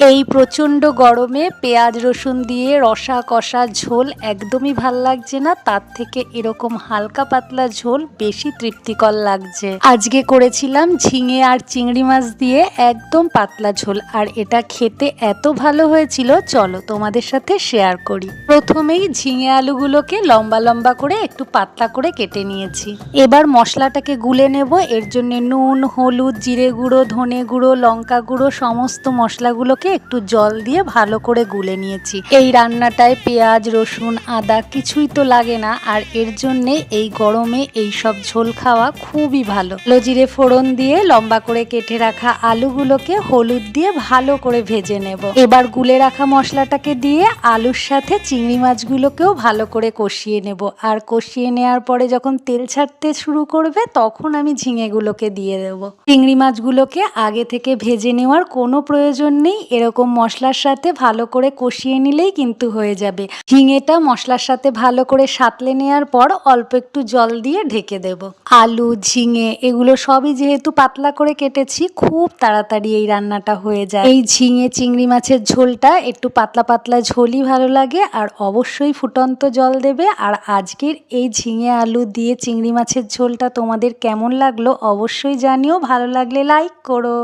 এই প্রচণ্ড গরমে পেঁয়াজ রসুন দিয়ে রসা কষা ঝোল একদমই ভাল লাগছে না, তার থেকে এরকম হালকা পাতলা ঝোল বেশি তৃপ্তিকর লাগছে। আজকে করেছিলাম ঝিঙে আর চিংড়ি মাছ দিয়ে একদম পাতলা ঝোল, আর এটা খেতে এত ভালো হয়েছিল, চলো তোমাদের সাথে শেয়ার করি। প্রথমেই ঝিঙে আলুগুলোকে লম্বা লম্বা করে একটু পাতলা করে কেটে নিয়েছি। এবার মশলাটাকে গুলে নেব। এর জন্য নুন, হলুদ, জিরে গুঁড়ো, ধনে গুঁড়ো, লঙ্কা গুঁড়ো সমস্ত মশলাগুলোকে একটু জল দিয়ে ভালো করে গুলে নিয়েছি। এই রান্নাটায় পেঁয়াজ রসুন আদা কিছুই তো লাগে না, আর এর জন্যে এই গরমে এই সব ঝোল খাওয়া খুবই ভালো। জিরে ফোড়ন দিয়ে লম্বা করে কেটে রাখা আলুগুলোকে হলুদ দিয়ে ভালো করে ভেজে নেব। এবার গুলে রাখা মশলাটাকে দিয়ে আলুর সাথে চিংড়ি মাছগুলোকেও ভালো করে কষিয়ে নেব। আর কষিয়ে নেওয়ার পরে যখন তেল ছাড়তে শুরু করবে তখন আমি ঝিঙেগুলোকে দিয়ে দেবো। চিংড়ি মাছগুলোকে আগে থেকে ভেজে নেওয়ার কোনো প্রয়োজন নেই, এরকম মশলার সাথে ভালো করে কষিয়ে নিলেই কিন্তু হয়ে যাবে। ঝিঙেটা মশলার সাথে ভালো করে সাঁতলে নেওয়ার পর অল্প একটু জল দিয়ে ঢেকে দেব। আলু ঝিঙে এগুলো সবই যেহেতু পাতলা করে কেটেছি, খুব তাড়াতাড়ি এই রান্নাটা হয়ে যায়। এই ঝিঙে চিংড়ি মাছের ঝোলটা একটু পাতলা পাতলা ঝোলই ভালো লাগে, আর অবশ্যই ফুটন্ত জল দেবে। আর আজকের এই ঝিঙে আলু দিয়ে চিংড়ি মাছের ঝোলটা তোমাদের কেমন লাগলো অবশ্যই জানিও। ভালো লাগলে লাইক করো।